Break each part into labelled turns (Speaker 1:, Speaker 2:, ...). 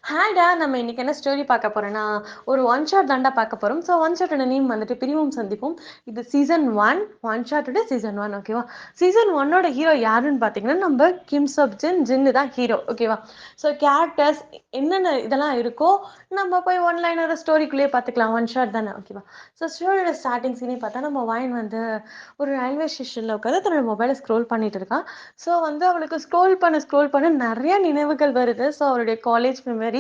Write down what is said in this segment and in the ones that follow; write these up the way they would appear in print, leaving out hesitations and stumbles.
Speaker 1: ஹேடா நம்ம இன்னைக்கு என்ன ஸ்டோரி பார்க்க போறோம்னா, ஒரு ஒன் ஷாட் தான்டா பார்க்க போறோம். ஸோ ஒன் ஷாட்டோட நேம் வந்துட்டு பிரிவும் சந்திப்போம். இது சீசன் 1 ஒன் ஷாட்டோட சீசன் 1 ஓகேவா? சீசன் 1ஓட ஹீரோ யாருன்னு பார்த்தீங்கன்னா, நம்ம கிம் சப் ஜின் ஜின்னு தான் ஹீரோ ஓகேவா? ஸோ கேரக்டர்ஸ் என்னென்ன இதெல்லாம் இருக்கோ நம்ம போய் ஒன் லைனோட ஸ்டோரிக்குள்ளேயே பார்த்துக்கலாம். ஒன் ஷாட் தானே ஓகேவா? ஸோ ஸ்டோரியோட ஸ்டார்டிங் சீனே பார்த்தா நம்ம வாயின் வந்து ஒரு ரயில்வே ஸ்டேஷன்ல உட்காந்து தன்னோட மொபைலை ஸ்க்ரோல் பண்ணிட்டு இருக்கா. ஸோ வந்து அவளுக்கு ஸ்க்ரோல் பண்ண நிறைய நினைவுகள் வருது. ஸோ அவளுடைய காலேஜ் மெமரிஸ்.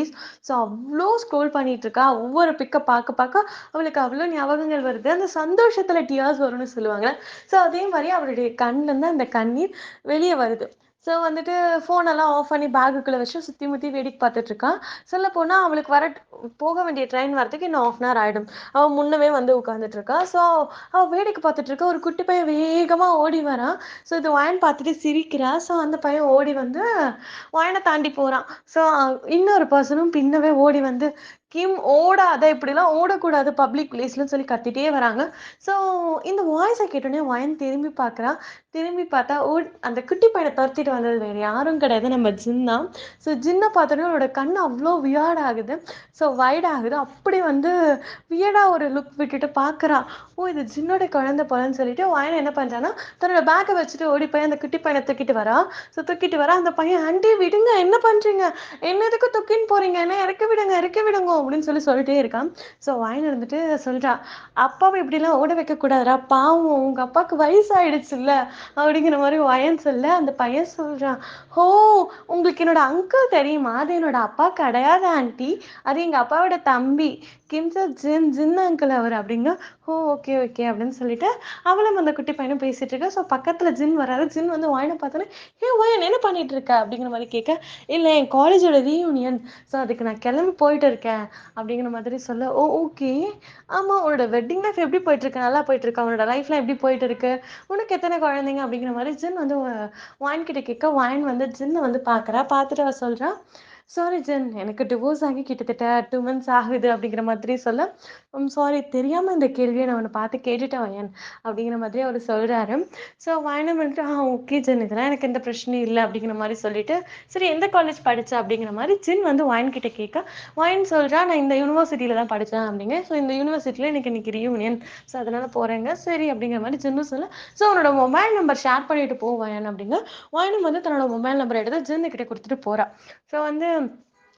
Speaker 1: ஸோ அவ்வளோ ஸ்க்ரோல் பண்ணிட்டு இருக்கா. ஒவ்வொரு பிக்க பார்க்க பார்க்க அவளுக்கு அவ்வளோ ஞாபகங்கள் வருது. அந்த சந்தோஷத்துல டியர்ஸ் வரும்னு சொல்லுவாங்க. ஸோ அதே மாதிரி அவளுடைய கண்ணுல இருந்து அந்த கண்ணீர் வெளியே வருது. ஸோ வந்துட்டு ஃபோன் எல்லாம் ஆஃப் பண்ணி பேக்குக்குள்ள வச்சு சுத்தி முத்தி வேடிக்கை பார்த்துட்டு இருக்கா. சொல்ல போனா அவளுக்கு போக வேண்டிய ட்ரெயின் வரதுக்கு இன்னும் 1/2 hour ஆயிடும். அவ முன்னவே வந்து உட்கார்ந்துட்டு இருக்கா. ஸோ அவ வேடிக்கை பார்த்துட்டு இருக்கா. ஒரு குட்டி பையன் வேகமா ஓடி வரான். ஸோ இது வாயன் பார்த்துட்டு சிரிக்கிறா. ஸோ அந்த பையன் ஓடி வந்து வாயனை தாண்டி போறான். ஸோ இன்னொரு பர்சனும் பின்னவே ஓடி வந்து கிம் ஓடாத, இப்படிலாம் ஓடக்கூடாது பப்ளிக் பிளேஸ்லன்னு சொல்லி கத்திட்டே வராங்க. ஸோ இந்த வாய்ஸை கேட்டோடனே வாயன் திரும்பி பார்க்குறா. திரும்பி பார்த்தா அந்த குட்டி பையனை துரத்திட்டு வந்தது வேறு யாரும் கிடையாது, நம்ம ஜின் தான். ஸோ ஜின்னை பார்த்தோன்னே அவனோட கண் அவ்வளோ வியர்ட் ஆகுது. ஸோ வைட் ஆகுது. அப்படி வந்து வியர்டா ஒரு லுக் விட்டுட்டு பார்க்குறா. ஓ இது ஜின்னோட குழந்தை போலன்னு சொல்லிட்டு வாயனை என்ன பண்றான்னா, தன்னோட பேக்கை வச்சுட்டு ஓடி போய் அந்த குட்டி பையனை தூக்கிட்டு வரா. ஸோ தூக்கிட்டு வரா. அந்த பையன் ஆண்டி விடுங்க, என்ன பண்றீங்க, என்ன எதுக்கு தூக்கின்னு போறீங்க, என்ன இறக்கி விடுங்க இறக்கி விடுங்க அப்படின்னு சொல்லிட்டே இருக்கான். ஸோ வாயின் இருந்துட்டு சொல்றா, அப்பாவை இப்படிலாம் ஓட வைக்க கூடாதுடா, பாவம் உங்க அப்பாவுக்கு வயசாயிடுச்சுல்ல அப்படிங்கிற மாதிரி வயன் சொல்ல அந்த பையன் சொல்றான், ஓ உங்களுக்கு என்னோட அங்கிள் தெரியுமா, அது என்னோட அப்பா கிடையாது ஆண்டி, அது எங்க அப்பாவோட தம்பி கிம்சர் ஜின் ஜின் அங்கிள் அவர் அப்படிங்க. ஓ ஓகே ஓகே அப்படின்னு சொல்லிட்டு அவளும் அந்த குட்டி பையனும் பேசிட்டு இருக்கா. ஸோ பக்கத்துல ஜின் வராது. ஜின் வந்து வாயினை பார்த்தோன்னே, ஏ வாயன் என்ன பண்ணிட்டு இருக்க அப்படிங்கிற மாதிரி கேட்க, இல்லை என் காலேஜோட ரீயூனியன், ஸோ அதுக்கு நான் கிளம்பி போயிட்டு இருக்கேன் அப்படிங்கிற மாதிரி சொல்ல, ஓ ஓகே, ஆமா உன்னோட வெட்டிங் லைஃப் எப்படி போயிட்டு இருக்கு, நல்லா போயிட்டு இருக்கா, உன்னோட லைஃப்லாம் எப்படி போயிட்டு இருக்கு, உனக்கு எத்தனை குழந்தைங்க அப்படிங்கிற மாதிரி ஜின் வந்து வாயின் கிட்ட கேட்க, வாயின் வந்து ஜின்னை வந்து பார்க்குறா. பார்த்துட்டு அவ சொல்றா, சாரி ஜென், எனக்கு டிவோர்ஸ் ஆகி கிட்டத்தட்ட 2 months ஆகுது அப்படிங்கிற மாதிரி சொல்ல, சாரி தெரியாம இந்த கேள்வியை நான் உன்னை பார்த்து கேட்டுட்டேன் வயன் அப்படிங்கிற மாதிரி அவர் சொல்றாரு. ஸோ வயனம் வந்துட்டு ஓகே ஜென், இதெல்லாம் எனக்கு எந்த பிரச்சனையும் இல்லை அப்படிங்கிற மாதிரி சொல்லிட்டு, சரி எந்த காலேஜ் படிச்ச அப்படிங்கிற மாதிரி ஜின் வந்து வயன் கிட்ட கேட்க, வயன் சொல்றா நான் இந்த யூனிவர்சிட்டியில தான் படித்தேன் அப்படிங்க. ஸோ இந்த யூனிவர்சிட்டியில் எனக்கு இன்னைக்கு ரீயூனியன், ஸோ அதனால போறேங்க, சரி அப்படிங்கிற மாதிரி ஜின்னு சொல்ல, ஸோ உன்னோட மொபைல் நம்பர் ஷேர் பண்ணிட்டு போ வயன் அப்படிங்க. வயனும் வந்து தன்னோட மொபைல் நம்பர் எடுத்து ஜின்னு கிட்ட கொடுத்துட்டு போறா. ஸோ வந்து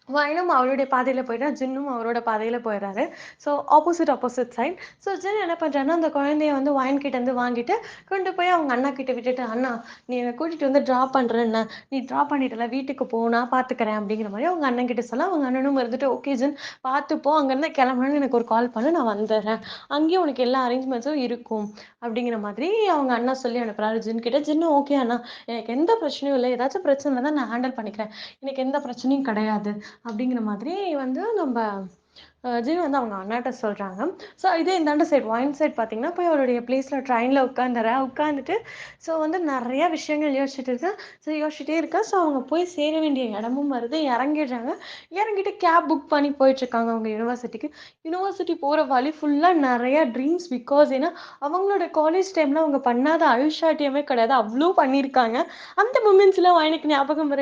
Speaker 1: வயனும் அவளுடைய பாதையில போயிட்டா, ஜின்னும் அவரோட பாதையில போயிடுறாரு. So opposite side. So Jin என்ன பண்றான்னா, அந்த குழந்தைய வந்து வயன் கிட்ட இருந்து வாங்கிட்டு கொண்டு போய் அவங்க அண்ணா கிட்ட விட்டுட்டு, அண்ணா நீ என்னை கூட்டிட்டு வந்து ட்ராப் பண்றேன்னு, நீ ட்ராப் பண்ணிட்டல, வீட்டுக்கு போ நான் பாத்துக்கிறேன் அப்படிங்கிற மாதிரி அவங்க அண்ணன் கிட்ட சொல்ல, அவங்க அண்ணனும் இருந்துட்டு ஓகே ஜின் பார்த்துப்போ, அங்கேருந்து கிளம்புன்னு எனக்கு ஒரு கால் பண்ணு, நான் வந்துடுறேன், அங்கேயும் உனக்கு எல்லா அரேஞ்ச்மெண்ட்ஸும் இருக்கும் அப்படிங்கிற மாதிரி அவங்க அண்ணா சொல்லி அனுப்புறாரு ஜின் கிட்ட. ஜின்னும் ஓகே அண்ணா, எனக்கு எந்த பிரச்சனையும் இல்லை, ஏதாச்சும் பிரச்சனை தான் நான் ஹேண்டில் பண்ணிக்கிறேன், எனக்கு எந்த பிரச்சனையும் கிடையாது அப்படிங்கிற மாதிரி வந்து நம்ம ஜின் வந்து அவங்க அண்ணாட்ட சொல்றாங்க. ஸோ இதே இந்தாண்ட சைட் ஒயின் சைட் பார்த்தீங்கன்னா, போய் அவருடைய பிளேஸ்ல ட்ரெயினில் உட்காந்துட்டு ஸோ வந்து நிறைய விஷயங்கள் யோசிச்சுட்டு இருக்கேன். ஸோ யோசிச்சுட்டே இருக்கேன். ஸோ அவங்க போய் சேர வேண்டிய இடமும் வருது. இறங்கிடுறாங்க. இறங்கிட்டு கேப் புக் பண்ணி போயிட்டு இருக்காங்க அவங்க யூனிவர்சிட்டிக்கு. யூனிவர்சிட்டி போகிற வழி ஃபுல்லாக நிறைய ட்ரீம்ஸ். பிகாஸ் ஏன்னா அவங்களோட காலேஜ் டைமில் அவங்க பண்ணாத அழிச்சாட்டியமே கிடையாது, அவ்வளோ பண்ணியிருக்காங்க. அந்த மூமெண்ட்ஸ்லாம் எனக்கு ஞாபகம்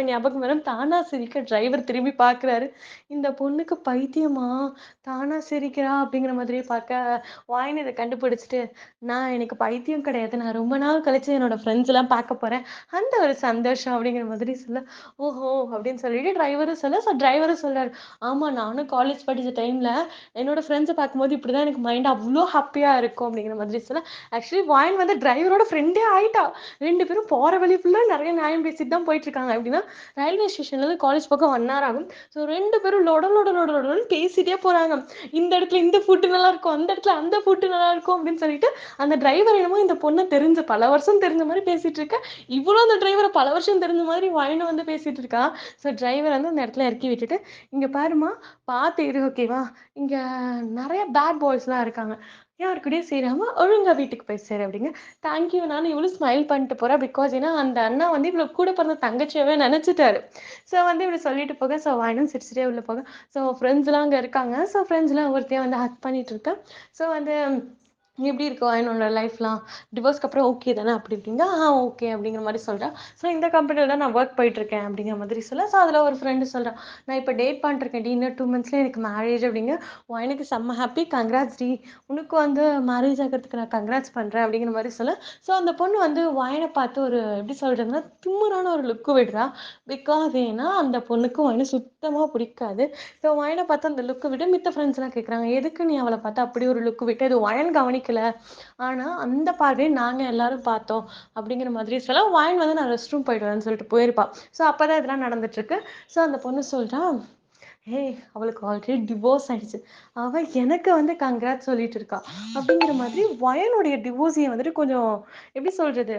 Speaker 1: வரும். தானா சிரிக்க டிரைவர் திரும்பி பார்க்குறாரு. இந்த பொண்ணுக்கு பைத்தியமா, தானா சிரிக்கிறா அப்படிங்கிற மாதிரி பார்க்க, வாயின்னு இதை கண்டுபிடிச்சிட்டு, நான் எனக்கு பைத்தியம் கிடையாது, நான் ரொம்ப நாள் கழிச்சு என்னோட ஃப்ரெண்ட்ஸ் எல்லாம் பார்க்க போறேன், அந்த ஒரு சந்தோஷம் அப்படிங்கிற மாதிரி சொல்ல, ஓஹோ அப்படின்னு சொல்லிட்டு டிரைவரும் சொல்ல. ஸோ டிரைவரும் சொல்றாரு, ஆமா நானும் காலேஜ் படிச்ச டைம்ல என்னோட ஃப்ரெண்ட்ஸை பார்க்கும்போது இப்படிதான் எனக்கு மைண்ட் அவ்வளோ ஹாப்பியா இருக்கும் அப்படிங்கிற மாதிரி சொல்ல. ஆக்சுவலி வாயின் வந்து டிரைவரோட ஃப்ரெண்டே ஆயிட்டா. 2 பேரும் போற வழி ஃபுல்லா நிறைய நியாயம் பேசிட்டு தான் போயிட்டு இருக்காங்க. எப்படின்னா ரயில்வே ஸ்டேஷன்ல இருந்து காலேஜ் பக்கம் 1 hour ஆகும். ஸோ 2 பேரும் லொட பேசிட்டே போறாங்க. இந்த இடத்துல இந்த ஃபுட்டு நல்லா இருக்கும், அந்த இடத்துல அந்த ஃபுட்டு நல்லா இருக்கும் அப்படின்னு சொல்லிட்டு அந்த டிரைவர் என்னமோ இந்த பொண்ணை தெரிஞ்ச பல வருஷம் தெரிஞ்ச மாதிரி பேசிட்டு இருக்க, இவ்வளோ அந்த டிரைவரை பல வருஷம் தெரிஞ்ச மாதிரி வாயின்னு வந்து பேசிட்டு இருக்கா. ஸோ டிரைவர் வந்து அந்த இடத்துல இறக்கி விட்டுட்டு, இங்க பாருமா பார்த்து இரு ஓகேவா, இங்க நிறைய பேட் பாய்ஸ்லாம் இருக்காங்க, யாருக்கூடயும் சேராம ஒழுங்கா வீட்டுக்கு போய் சேரு அப்படிங்க. தேங்க்யூ, நானும் இவ்வளோ ஸ்மைல் பண்ணிட்டு போறேன். பிகாஸ் ஏன்னா அந்த அண்ணா வந்து இவ்வளோ கூட பிறந்த தங்கச்சியவே நினைச்சிட்டாரு. ஸோ வந்து இப்படி சொல்லிட்டு போக, ஸோ வாயினும் சிரிச்சிட்டே உள்ள போக, ஸோ ஃப்ரெண்ட்ஸ்லாம் அங்கே இருக்காங்க. ஸோ ஃப்ரெண்ட்ஸ்லாம் ஒருத்தையும் வந்து ஹக் பண்ணிட்டு இருக்கேன். ஸோ வந்து எப்படி இருக்கு என்னோட லைஃப்லாம்? டிவோர்ஸ்க்கு அப்புறம் ஓகே தானே அப்படி இப்படின்னா, ஓகே அப்படிங்கிற மாரி சொல்றா. ஸோ இந்த கம்பெனில தான் நான் ஒர்க் போயிட்டுருக்கேன் அப்படிங்கிற மாதிரி சொல்ல. ஸோ அதில ஒரு ஃப்ரெண்டு சொல்றா, நான் இப்ப டேட் பண்ணிட்டுருக்கேன்டி. இன்னும் 2 மந்த்ஸ்ல எனக்கு மேரேஜ் அப்படிங்க. எனக்கு செம்ம ஹாப்பி. Congrats D. உனக்கு வந்து மேரேஜ் ஆகுறதுக்கு நான் கங்ராட்ஸ் பண்றேன் அப்படிங்கிற மாரி சொல்ல. ஸோ அந்த பொண்ணு வந்து வயன பார்த்து ஒரு எப்படி சொல்றதுன்னா, திமிரான ஒரு லுக் விடுறா. பிகாஸ் ஏன்னா அந்த பொண்ணுக்கு வயன சுத்தமா பிடிக்காது. ஸோ வயன பார்த்து அந்த லுக் விட்டு மித்த ஃப்ரெண்ட்ஸ்லாம் கேட்குறாங்க, எதுக்கு நீ அவள பார்த்து அப்படி ஒரு லுக் விட்ட? இது வயன் கவனிக்கல. ஆனா, அந்த பார்வைய நாங்க எல்லாரும் பார்த்தோம். அப்படிங்கிற மாதிரி சொல்ல, வாயின் வந்து நான் ரெஸ்ட் ரூம் போயிட்டு வரேன்னு சொல்லிட்டு போயிருப்பா. ஸோ, அப்பதான் இதெல்லாம் நடந்துட்டுருக்கு. ஸோ, அந்த பொண்ணு சொல்றா, "ஏய்! அவளுக்கு ஆல்ரெடி டிவோர்ஸ் ஆயிடுச்சு. அவ எனக்கு வந்து கங்ராட்ஸ் சொல்லிட்டு இருக்கா." அப்படிங்கிற மாதிரி வயனுடைய டிவோர்ஸிய வந்துட்டு கொஞ்சம் எப்படி சொல்றது?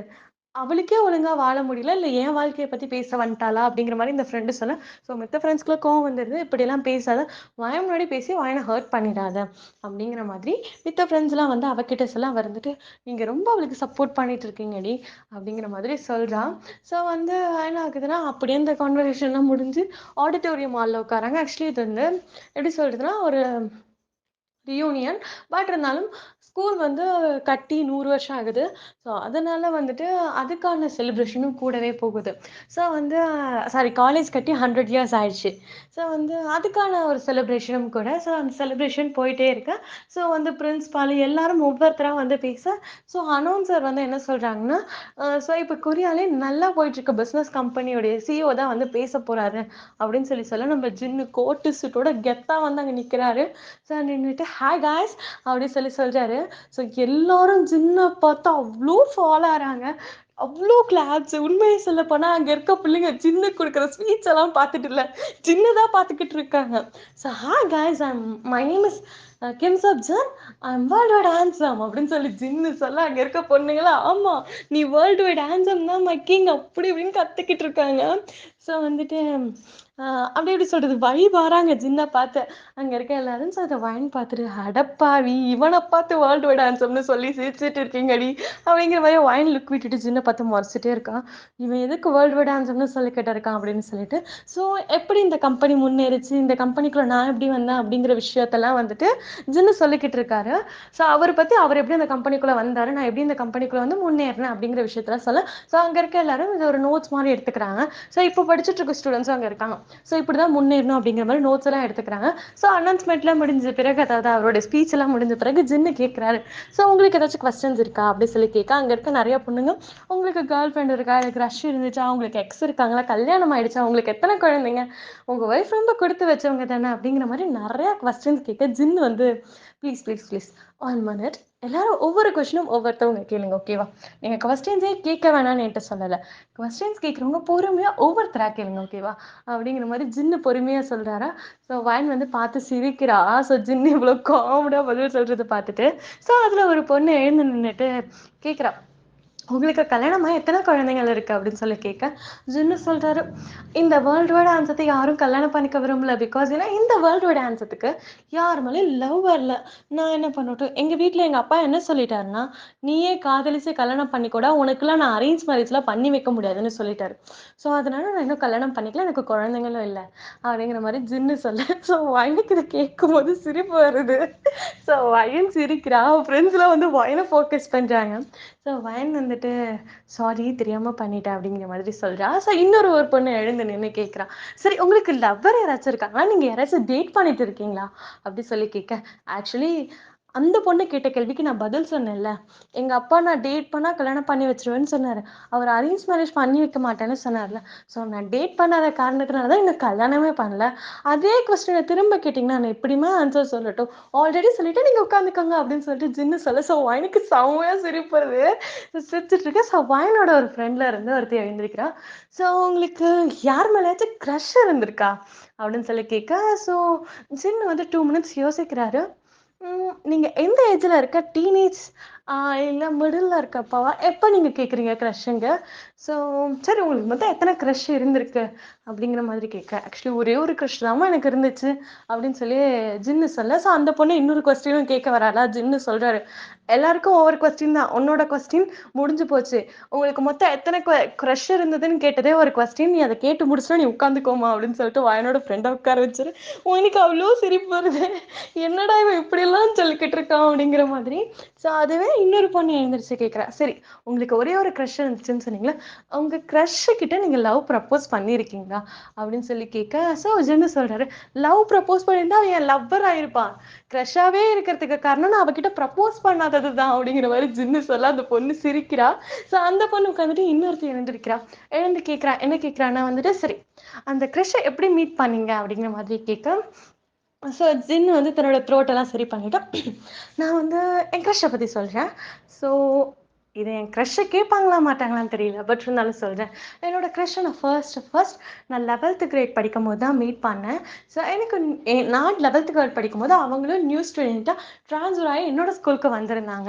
Speaker 1: அவளுக்கே ஒழுங்கா வாழ முடியல. இல்ல என் வாழ்க்கைய பத்தி பேச வந்துட்டாளா? அப்படிங்கிற மாரி இந்த ஃப்ரெண்ட் சொல்ல. ஸோ மித்த ஃப்ரெண்ட்ஸ்க்குலாம் கோவம் வந்துருது. இப்படியெல்லாம் பேசாத. வாய் முன்னாடி பேசி வாயன ஹர்ட் பண்ணிடாத. அப்படிங்கிற மாதிரி மித்த ஃப்ரெண்ட்ஸ்லாம் வந்து அவகிட்ட சொல்ல. அவ இருந்துட்டு, "நீங்க ரொம்ப அவளுக்கு சப்போர்ட் பண்ணிட்டு இருக்கீங்கடி." அப்படிங்கிற மாதிரி சொல்றா. ஸோ வந்து என்ன ஆகுதுன்னா, அப்படியே இந்த கான்வர்சேஷன்லாம் முடிஞ்சு ஆடிட்டோரியம் ஹால்ல உட்காராங்க. ஆக்சுவலி இது வந்து எப்படி சொல்றதுன்னா, ஒரு ரியூனியன். பட் இருந்தாலும் ஸ்கூல் வந்து கட்டி 100 வருஷம் ஆகுது. ஸோ, அதனால வந்துட்டு அதுக்கான செலிப்ரேஷனும் கூடவே போகுது. ஸோ வந்து சாரி காலேஜ் கட்டி 100 இயர்ஸ் ஆயிடுச்சு. ஸோ வந்து அதுக்கான ஒரு செலிப்ரேஷனும் கூட. ஸோ அந்த செலிப்ரேஷன் போயிட்டே இருக்கு. ஸோ வந்து பிரின்சிபால் எல்லாரும் ஒவ்வொருத்தரா வந்து பேச, ஸோ அனௌன்சர் வந்து என்ன சொல்றாங்கன்னா, ஸோ இப்ப கொரியாலே நல்லா போயிட்டுருக்க பிசினஸ் கம்பெனியோடைய சிஇஓ தான் வந்து பேசப் போறாரு அப்படின்னு சொல்லி சொல்ல, நம்ம ஜின்னு கோட்டு சூட்டோட கெத்தா வந்து அங்க நிக்கிறாரு. ஸோ நின்னுட்டு, "ஹாய் காய்ஸ்" அப்படி சொல்லி சொல்றாரு. ஸோ எல்லாரும் ஜின்ன பாத்து அவ்ளோ ஃபாலோ ஆறாங்க. அவ்ளோ கிளாப்ஸ். உண்மைய சொல்லப்போனா, அங்க இருக்க பிள்ளைங்க ஜின்னுக்கு குடுக்குற ஸ்பீச் எல்லாம் பாத்துட்டு இல்ல, ஜின்ன தான் பாத்துக்கிட்டு இருக்காங்க. So "hi guys, my name is Kim சப்ஜன். I am worldwide handsome" அப்படின்னு சொல்லி ஜின்னு சொல்ல, அங்க இருக்க பொண்ணுங்கலாம், "ஆமா, நீ வேர்ல்ட் வைட் ஹேண்ட்ஸம் தான் மை கிங்" அப்படி இப்படின்னு கத்திக்கிட்டு இருக்காங்க. ஸோ வந்துட்டு அப்படி எப்படி சொல்றது? வழி மாறாங்க ஜின்ன பாத்து. அங்க இருக்க எல்லாரும். ஸோ அத வயன் பார்த்துட்டு, "அடப்பாவி! இவன பார்த்து வேர்ல்ட் வைட் ஹேண்ட்ஸம்ன்னு சொல்லி சிரிச்சுட்டு இருக்கீங்கடி." அப்படிங்கிற மாரி வயன் லுக் விட்டுட்டு ஜின்ன பார்த்து மொறச்சுட்டே இருக்கான். இவன் எதுக்கு வேர்ல்ட் வைட் ஹேண்ட்ஸம்ன்னு சொல்லிக்கிட்டு இருக்கான் அப்படின்னு சொல்லிட்டு. ஸோ எப்படி இந்த கம்பெனி முன்னேறுச்சு, இந்த கம்பெனிக்குள்ள நான் எப்படி வந்தேன் அப்படிங்கிற விஷயத்தெல்லாம் வந்துட்டு ஜின்னு சொல்லிக்கிட்டு இருக்காரு. ஸோ அவர பத்தி அவர் எப்படி அந்த கம்பெனிக்குள்ள வந்தாரு, நான் எப்படி இந்த கம்பெனிக்குள்ள வந்து முன்னேறினேன் அப்படிங்கிற விஷயத்தலாம் சொல்ல, ஸோ அங்க இருக்க எல்லாரும் இத ஒரு நோட்ஸ் மாரி எடுத்துக்கிறாங்க. ஸோ இப்போ படிச்சுட்டு இருக்க ஸ்டூடண்ட்ஸும் அங்க இருக்காங்க. ஸோ இப்படிதான் முன்னேறணும் அப்படிங்கிற மாரி நோட்ஸ் எல்லாம் எடுத்துக்கிறாங்க. ஸோ அனௌன்ஸ்மெண்ட்லாம் முடிஞ்ச பிறகு, அதாவது அவரோட ஸ்பீச் எல்லாம் முடிஞ்ச பிறகு ஜின்னு கேட்கிறாரு. ஸோ உங்களுக்கு ஏதாச்சும் கொஸ்டின்ஸ் இருக்கா? அப்படி சொல்லி கேட்க, அங்க இருக்க நெறைய பொண்ணுங்க, உங்களுக்கு கேர்ள் ஃப்ரெண்ட் இருக்கா? இல்ல கிரஷ் இருந்துச்சா? உங்களுக்கு எக்ஸ் இருக்காங்களா? கல்யாணம் ஆயிடுச்சா? உங்களுக்கு எத்தன குழந்தைங்க? உங்க ஒய்ஃப் ரொம்ப குடுத்து வச்சவங்க தானே? அப்படிங்கிற மாரி நெறைய கொஸ்டின்ஸ் கேட்க, ஜின்னு வந்து ப்ளீஸ், ப்ளீஸ், ப்ளீஸ் 1 மினிட். எல்லாரும் ஒவ்வொரு கொஸ்டினும் ஒவ்வொருத்தவங்க கேளுங்க. ஓகேவா? நீங்க கொஸ்டின்ஸே கேட்க வேணாம்னு என்ட்ட சொல்லல. கொஸ்டின்ஸ் கேட்கிறவங்க பொறுமையா ஒவ்வொருத்தரா கேளுங்க. ஓகேவா? அப்படிங்கிற மாரி ஜின்னு பொறுமையா சொல்றாரா. ஸோ வேன் வந்து பார்த்து சிரிக்கிறா. ஸோ ஜின்னு இவ்ளோ காமெடியா பதில் சொல்றத பார்த்துட்டு, ஸோ அதுல ஒரு பொண்ணு எழுந்து நின்னுட்டு கேட்கிறா. உங்களுக்கு கல்யாணமாயி எத்தன குழந்தைகள் இருக்கு? அப்படின்னு சொல்லி கேட்க, ஜின்னு சொல்றாரு, இந்த வேர்ல்ட் வைட் ஆன்சத்த யாரும் கல்யாணம் பண்ணிக்க விரும்பல. பிகாஸ் ஏன்னா இந்த வேர்ல்ட் வைட் ஆன்சத்துக்கு யார் மேலயும் லவ் வரல. நான் என்ன பண்ணட்டும்? எங்க வீட்ல எங்க அப்பா என்ன சொல்லிட்டாருன்னா, "நீயே காதலிச்சு கல்யாணம் பண்ணிக்கோடா. உனக்கெல்லாம் நான் அரேஞ்ச் மேரேஜ்லாம் பண்ணி வைக்க முடியாதுன்னு" சொல்லிட்டாரு. ஸோ அதனால நான் இன்னும் கல்யாணம் பண்ணிக்கல. எனக்கு குழந்தைங்களும் இல்ல. அப்படிங்கிற மாரி ஜின்னு சொல்ல, ஸோ எனக்கு இத கேட்கும்போது சிரிப்பு வருது. ஸோ வயன் சிரிக்கிறா. அவ ஃப்ரெண்ட்ஸ்லாம் வந்து வயன ஃபோக்கஸ் பண்றாங்க. ஸோ வயன் வந்துட்டு, "சாரி தெரியாம பண்ணிட்டேன்." அப்படிங்கிற மாதிரி சொல்றா. ஸோ இன்னொரு ஒரு பொண்ணு எழுந்து நின்னு கேட்கிறா. "சரி உங்களுக்கு லவ்வர் யாராச்சும் இருக்காங்களா? நீங்க யாராச்சும் டேட் பண்ணிட்டு இருக்கீங்களா?" அப்படி சொல்லி கேட்க, ஆக்சுவலி அந்த பொண்ணு கேட்ட கேள்விக்கு நான் பதில் சொன்னேன்ல. எங்க அப்பா நான் டேட் பண்ணா கல்யாணம் பண்ணி வச்சுருவேன்னு சொன்னாரு. அவர் அரேஞ்ச் மேரேஜ் பண்ணி வைக்க மாட்டேன்னு சொன்னார்ல. ஸோ நான் டேட் பண்ணாத காரணத்தினால தான் இன்னும் கல்யாணமே பண்ணல. அதே கொஸ்டின திரும்ப கேட்டீங்கன்னா, நான் எப்படிம்மா ஆன்சர் சொல்லட்டும்? ஆல்ரெடி சொல்லிட்டேன், நீங்க உட்காந்துக்கோங்க அப்படின்னு சொல்லிட்டு ஜின்னு சொல்ல, ஸோ வயனுக்கு செம்மையா சிரிப்பு வருது. சிரிச்சுட்டு இருக்கேன். ஸோ வயனோட ஒரு ஃப்ரெண்ட்ல இருந்து ஒருத்தி எழுந்திருக்கிறா. ஸோ உங்களுக்கு யார் மேலயாச்சும் கிரஷ் இருந்திருக்கா? அப்படின்னு சொல்லி கேட்க, ஸோ ஜின்னு வந்து 2 மினிட்ஸ் யோசிக்கிறாரு. நீங்க எந்த ஏஜ்ல இருக்க? டீனேஜ் இல்ல மிடில்ல இருக்கப்பவா? எப்ப நீங்க கேட்குறீங்க கிரஷ்ங்க? ஸோ சரி உங்களுக்கு மொத்தம் எத்தன கிரஷ் இருந்திருக்கு? அப்படிங்கிற மாதிரி கேட்க ஆக்சுவலி ஒரே ஒரு க்ரஷ் தாம்மா எனக்கு இருந்துச்சு அப்படின்னு சொல்லி ஜின்னு சொல்ல. ஸோ அந்த பொண்ணு இன்னொரு கொஸ்டினும் கேட்க வராளா. ஜின்னு சொல்றாரு, எல்லாருக்கும் ஒவ்வொரு கொஸ்டின் தான், உன்னோட கொஸ்டின் முடிஞ்சு போச்சு, உங்களுக்கு மொத்தம் எத்தனை க்ரஷ் இருந்ததுன்னு கேட்டதே ஒரு கொஸ்டின், நீ அதை கேட்டு முடிச்சுனா நீ உட்காந்துக்கோமா அப்படின்னு சொல்லிட்டு வாயனோட ஃப்ரெண்டை உட்கார வச்சிரு. உனக்கு அவ்வளோ சிரிப்பு வருது, என்னடா இவன் இப்படியெல்லாம் சொல்லிக்கிட்டு இருக்கான் அப்படிங்கிற மாதிரி. ஸோ அதுவே இன்னொரு பொண்ணு எழுந்திரிச்சு கேட்குறா, சரி உங்களுக்கு ஒரே ஒரு க்ரஷ் இருந்துச்சுன்னு சொன்னீங்களா, உங்க க்ரஷ் கிட்ட நீங்க லவ் ப்ரப்போஸ் பண்ணியிருக்கீங்களா அப்படின்னு சொல்லி கேட்க. ஸோ ஜென்னு சொல்றாரு, லவ் ப்ரப்போஸ் பண்ணியிருந்தா அவன் என் லவ்வர் ஆயிருப்பான், க்ரஷாவே இருக்கிறதுக்கு காரணம் நான் அவகிட்ட ப்ரப்போஸ் பண்ணாததுதான் அப்படிங்கிற மாதிரி ஜின்னு சொல்ல அந்த பொண்ணு சிரிக்கிறா. ஸோ அந்த பொண்ணு உட்காந்துட்டு இன்னொருத்தி எழுந்திருக்கிறா. எழுந்து கேட்குறா, என்ன கேட்குறான்னா வந்துட்டு, சரி அந்த க்ரஷை எப்படி மீட் பண்ணீங்க அப்படிங்கிற மாதிரி கேட்க. ஸோ ஜின் வந்து தன்னோட த்ரோட் எல்லாம் சரி பண்ணிட்டா. நான் வந்து என் க்ரஷை பற்றி சொல்கிறேன். ஸோ இது என் க்ரஷை கேட்பாங்களா மாட்டாங்களான்னு தெரியல, பட் இருந்தாலும் சொல்கிறேன். என்னோட க்ரஷை நான் ஃபர்ஸ்ட் நான் 11th கிரேட் படிக்கும் போது தான் மீட் பண்ணேன். ஸோ எனக்கு நான் 11th கிரேட் படிக்கும் போது அவங்களும் நியூ ஸ்டூடெண்ட்டாக ட்ரான்ஸ்ஃபர் ஆகி என்னோட ஸ்கூலுக்கு வந்திருந்தாங்க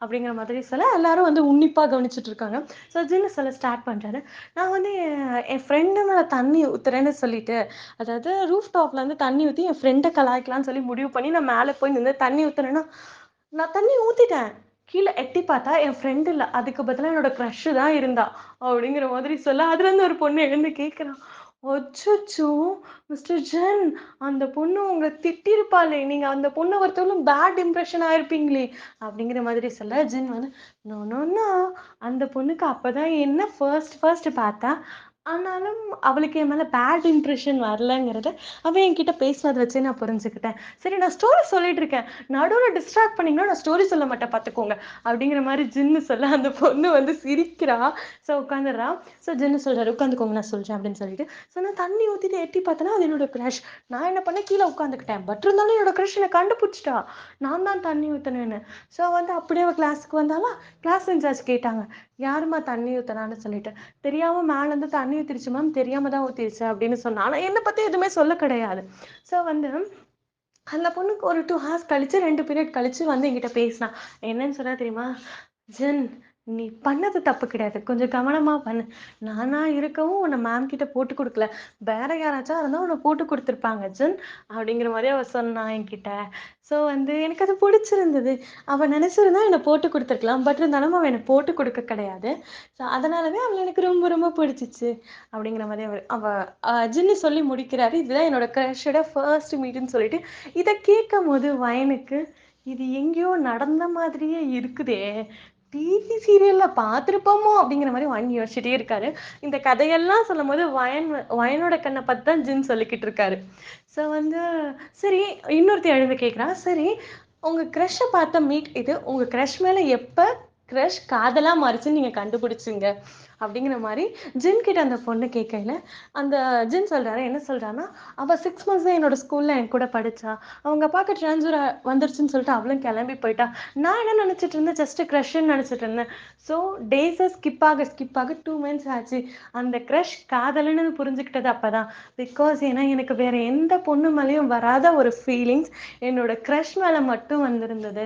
Speaker 1: அப்படிங்கிற மாதிரி சொல்ல எல்லாரும் வந்து உன்னிப்பாக கவனிச்சுட்டு இருக்காங்க. ஸோ ஜின்னு சொல்ல ஸ்டார்ட் பண்ணுறாரு, நான் வந்து என் ஃப்ரெண்டு மேலே தண்ணி ஊற்றுறேன்னு சொல்லிட்டு, அதாவது ரூஃப் டாப்ல இருந்து தண்ணி ஊற்றி என் ஃப்ரெண்டை கலாய்க்கலாம்னு சொல்லி முடிவு பண்ணி நான் மேலே போய் நின்று தண்ணி ஊற்றுனேன்னா, நான் தண்ணி ஊற்றிட்டேன், கீழே எட்டி பார்த்தா என் ஃப்ரெண்டு இல்லை, அதுக்கு பதிலாக என்னோட க்ரஷ் தான் இருந்தா அப்படிங்கிற மாதிரி சொல்ல. அதுலேருந்து ஒரு பொண்ணு எழுந்து கேட்குறான், அச்சோ மிஸ்டர் ஜென், அந்த பொண்ணு உங்களை திட்டிருப்பாளே, நீங்க அந்த பொண்ணை ஒருத்தவங்களும் பேட் இம்ப்ரெஷன் ஆயிருப்பீங்களே அப்படிங்கிற மாதிரி சொல்ல. ஜின் வந்து, நோ நோ நோ, அந்த பொண்ணுக்கு அப்பதான் என்ன ஃபர்ஸ்ட் பார்த்தா, ஆனாலும் அவளுக்கு என் மேல பேட் இம்ப்ரெஷன் வரலங்கிறத அவன் என்கிட்ட பேசினதை வச்சு நான் புரிஞ்சுக்கிட்டேன். சரி நான் ஸ்டோரி சொல்லிட்டு இருக்கேன், நடுவில் டிஸ்ட்ராக்ட் பண்ணீங்கன்னா நான் ஸ்டோரி சொல்ல மாட்டேன் பார்த்துக்கோங்க அப்படிங்கிற மாதிரி ஜின்னு சொல்ல அந்த பொண்ணு வந்து சிரிக்கிறா. ஸோ உட்காந்துடுறா. ஸோ ஜின்னு சொல்றாரு, உட்காந்துக்கோங்க நான் சொல்றேன் அப்படின்னு சொல்லிட்டு. ஸோ நான் தண்ணி ஊற்றிட்டு எட்டி பார்த்தேன்னா அது என்னோட க்ரஷ். நான் என்ன பண்ணேன், கீழே உட்காந்துக்கிட்டேன், பட் இருந்தாலும் என்னோட க்ரஷ் என்னை கண்டுபிடிச்சிட்டா, நான் தான் தண்ணி ஊற்றினேன்னு. ஸோ வந்து அப்படியே அவள் கிளாஸுக்கு வந்தாலும் கிளாஸ் இன்சார்ஜ் கேட்டாங்க, யாருமா தண்ணி ஊற்றினான்னு சொல்லிட்டு. தெரியாம மேல இருந்து தண்ணி ஊத்திருச்சு மேம், தெரியாம தான் ஊத்திருச்சு அப்படின்னு சொன்னா. ஆனா என்னை பத்தி எதுவுமே சொல்ல கிடையாது. ஸோ வந்து அந்த பொண்ணுக்கு ஒரு 2 ஹார்ஸ் கழிச்சு 2 பீரியட் கழிச்சு வந்து என்கிட்ட பேசினா. என்னன்னு சொன்னா தெரியுமா, ஜென் நீ பண்ணது தப்பு கிடையாது, கொஞ்சம் கவனமா பண்ணு, நானா இருக்கவும் உன்னை மேம் கிட்ட போட்டு கொடுக்கல, வேற யாராச்சும் இருந்தா உன்னை போட்டு கொடுத்துருப்பாங்க ஜென் அப்படிங்கிற மாதிரி அவ சொன்னா என்கிட்ட. ஸோ வந்து எனக்கு அது பிடிச்சிருந்தது. அவ நினைச்சிருந்தா என்னை போட்டு கொடுத்துருக்கலாம், பட் இருந்தாலும் அவ என்னை போட்டு கொடுக்க கிடையாது. ஸோ அதனாலவே அவள் எனக்கு ரொம்ப ரொம்ப பிடிச்சிச்சு அப்படிங்கிற மாதிரி ஜின்னு சொல்லி முடிக்கிறாரு. இதுதான் என்னோட க்ரஷோட ஃபர்ஸ்ட் மீட்னு சொல்லிட்டு. இதை கேட்கும் போது வயனுக்கு இது எங்கேயோ நடந்த மாதிரியே இருக்குதே, டிவி சீரியல்ல பார்த்துருப்போமோ அப்படிங்கிற மாதிரி வாங்கி யோசிச்சுட்டே இருக்காரு. இந்த கதையெல்லாம் சொல்லும் போது வயனோட கண்ணை பத்தி தான் ஜின் சொல்லிக்கிட்டு இருக்காரு. ஸோ வந்து சரி, இன்னொருத்தி எழுந்து கேட்குறான், சரி உங்க க்ரஷை பார்த்த மீட் இது, உங்க க்ரஷ் மேல எப்ப க்ரஷ் காதலா மாறிச்சுன்னு நீங்க கண்டுபிடிச்சிங்க அப்படிங்கிற மாதிரி ஜின் கிட்ட அந்த பொண்ணு கேட்கல. அந்த ஜின் சொல்றாரு, என்ன சொல்றான்னா, அவ 6 months தான் என்னோட ஸ்கூல்ல என் கூட படிச்சா, அவங்க அப்பாவுக்கு ட்ரான்ஸ்ஃபர் வந்துருச்சுன்னு சொல்லிட்டு அவளும் கிளம்பி போயிட்டா. நான் என்ன நினைச்சிட்டு இருந்தேன், ஜஸ்ட் க்ரஷ்ன்னு நினைச்சிட்டு இருந்தேன். ஸோ டேஸை ஸ்கிப் ஆக 2 months ஆச்சு, அந்த க்ரஷ் காதல்னு புரிஞ்சுக்கிட்டது அப்பதான். பிகாஸ் ஏன்னா எனக்கு வேற எந்த பொண்ணு மேலேயும் வராத ஒரு ஃபீலிங்ஸ் என்னோட க்ரஷ் மேல மட்டும் வந்திருந்தது.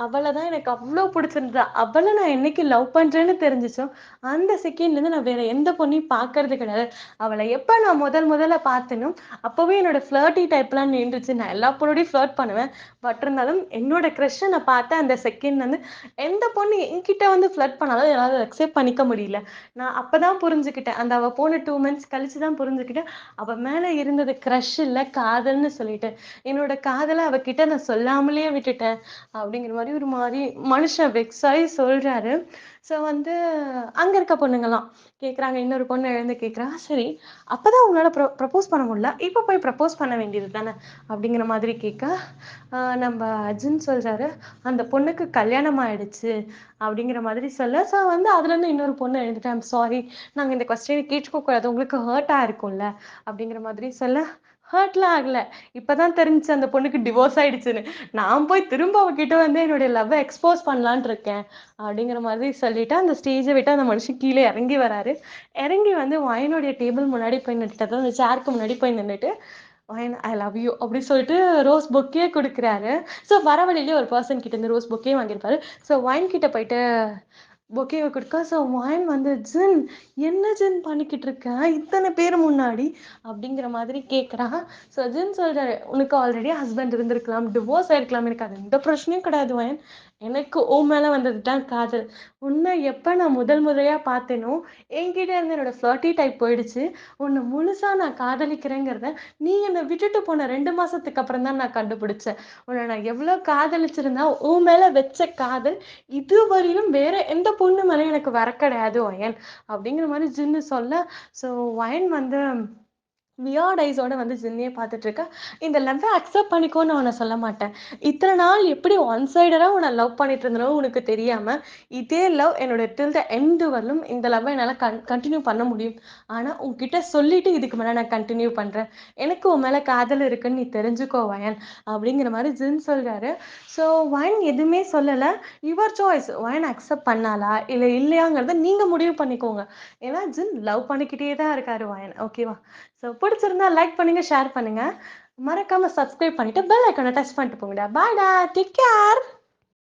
Speaker 1: அவளை தான் எனக்கு அவ்வளோ பிடிச்சிருந்தது. அவளை நான் என்னைக்கு லவ் பண்றேன்னு தெரிஞ்சிச்சோ அந்த செகண்ட்லேருந்து நான் வேற எந்த பொண்ணையும் பார்க்கறது கிடையாது. அவளை எப்போ நான் முதல்ல பார்த்தேனோ அப்போவே என்னோட ஃப்ளர்ட்டி டைப்லாம் நின்றுச்சு. நான் எல்லா பொண்ணோடையும் ஃப்ளர்ட் பண்ணுவேன், பட் இருந்தாலும் என்னோட க்ரஷை நான் பார்த்த அந்த செகண்ட் வந்து எந்த பொண்ணு என்கிட்ட வந்து ஃப்ளர்ட் பண்ணாலும் என்னால் அக்செப்ட் பண்ணிக்க முடியல. நான் அப்பதான் புரிஞ்சுக்கிட்டேன், அந்த அவள் போன 2 months கழிச்சு தான் புரிஞ்சுக்கிட்டேன், அவள் மேலே இருந்தது க்ரஷ் இல்லை காதல்னு சொல்லிட்டு. என்னோட காதலை அவகிட்ட நான் சொல்லாமலே விட்டுட்டேன் அப்படிங்கிற மாதிரி ஒரு மாதிரி மனுஷன் வெக்ஸாகி சொல்றாரு. ஸோ வந்து அங்க இருக்க பொண்ணுங்கலாம் கேட்குறாங்க, இன்னொரு பொண்ணு எழுந்து கேட்குறா, சரி அப்பதான் உங்களால ப்ரப்போஸ் பண்ண முடியல, இப்போ போய் ப்ரப்போஸ் பண்ண வேண்டியது தானே அப்படிங்கிற மாதிரி கேட்க. நம்ம அர்ஜுன் சொல்றாரு, அந்த பொண்ணுக்கு கல்யாணம் ஆயிடுச்சு அப்படிங்கிற மாதிரி சொல்ல. ஸோ வந்து அதுலேருந்து இன்னொரு பொண்ணு எழுந்துட்டேன், ஐம் சாரி நாங்கள் இந்த கொஸ்டினை கேட்டுக்க கூடாது, உங்களுக்கு ஹர்ட் ஆயிருக்கும்ல அப்படிங்கிற மாதிரி சொல்ல. ஹர்ட்லாம் ஆகல, இப்பதான் தெரிஞ்சு அந்த பொண்ணுக்கு டிவோர்ஸ் ஆயிடுச்சுன்னு. நான் போய் திரும்ப அவகிட்ட வந்து என்னுடைய லவ்வை எக்ஸ்போஸ் பண்ணலான் இருக்கேன் அப்படிங்கிற மாதிரி சொல்லிட்டு அந்த ஸ்டேஜை விட்டு அந்த மனுஷன் கீழே இறங்கி வராரு. இறங்கி வந்து வயனுடைய டேபிள் முன்னாடி போய் நின்றுட்டு, அதாவது அந்த சேருக்கு முன்னாடி போய் நின்றுட்டு, வயன் ஐ லவ் யூ அப்படி சொல்லிட்டு ரோஸ் பொக்கே கொடுக்குறாரு. ஸோ வர வழியிலே ஒரு பர்சன் கிட்ட இருந்து ரோஸ் பொக்கே வாங்கியிருப்பாரு. ஸோ வயன் கிட்ட போயிட்டு பொக்கேவ குடுக்க. ஸோ வயன் வந்து, "ஜின், என்ன ஜின் பண்ணிக்கிட்டு இருக்க? இத்தன பேர் முன்னாடி?" அப்படிங்கிற மாதிரி கேட்குறான். ஸோ ஜின் சொல்றாரு, "உனக்கு ஆல்ரெடி ஹஸ்பண்ட் இருந்திருக்கலாம். டிவோர்ஸ் ஆயிருக்கலாம். எனக்கு அது எந்த பிரச்சனையும் கிடையாது வயன். எனக்கு உன் மேல வந்தது தான் காதல். உன்னை எப்ப நான் முதல் முறையா பார்த்தேனோ, என்கிட்ட இருந்து என்னோட ஃப்ளர்ட்டி டைப் போயிடுச்சு. உன்னை முழுசா நான் காதலிக்கிறேங்கிறத, நீ என்னை விட்டுட்டு போன 2 மாசத்துக்கு அப்புறம் தான் நான் கண்டுபிடிச்சேன். உன்னை நான் எவ்வளோ காதலிச்சிருந்தா, உன் மேல வச்ச காதல் இதுவரையிலும் வேற எந்த பொண்ணு மேலயும் எனக்கு வர கிடையாது ஒயன்." அப்படிங்கிற மாதிரி ஜின்னு சொல்ல, ஸோ ஒயன் வந்து வியர்ட் ஐஸோட வந்து ஜின்னையே பார்த்துட்டு இருக்கா. இந்த லவ்வை அக்செப்ட் பண்ணிக்கோன்னு நான் உன்னை சொல்ல மாட்டேன். இத்தனை நாள் எப்படி ஒன் சைடடா உன்னை லவ் பண்ணிட்டு இருந்தனோ உனக்கு தெரியாம, இதே லவ் என்னோட டில் த எண்ட் வரலும் இந்த லவ்வை என்னால் கண்டினியூ பண்ண முடியும். ஆனா உன்கிட்ட சொல்லிட்டு இதுக்கு மேல நான் கண்டினியூ பண்றேன். எனக்கு உன் மேல காதல் இருக்குன்னு நீ தெரிஞ்சுக்கோ வயன், அப்படிங்கிற மாதிரி ஜின் சொல்றாரு. ஸோ வயன் எதுவுமே சொல்லல. Your choice. வயன் அக்செப்ட் பண்ணாலா இல்ல இல்லையாங்கிறத நீங்க முடிவு பண்ணிக்கோங்க. ஏன்னா ஜின் லவ் பண்ணிக்கிட்டே தான் இருக்காரு வயன். ஓகேவா? ஸோ பிடிச்சிருந்தா லைக் பண்ணுங்க, ஷேர் பண்ணுங்க. மறக்காம சப்ஸ்கிரைப் பண்ணிட்டு பெல் ஐக்கானை டச் பண்ணிட்டு போங்கடா. பாய்டா, டேக் கேர்.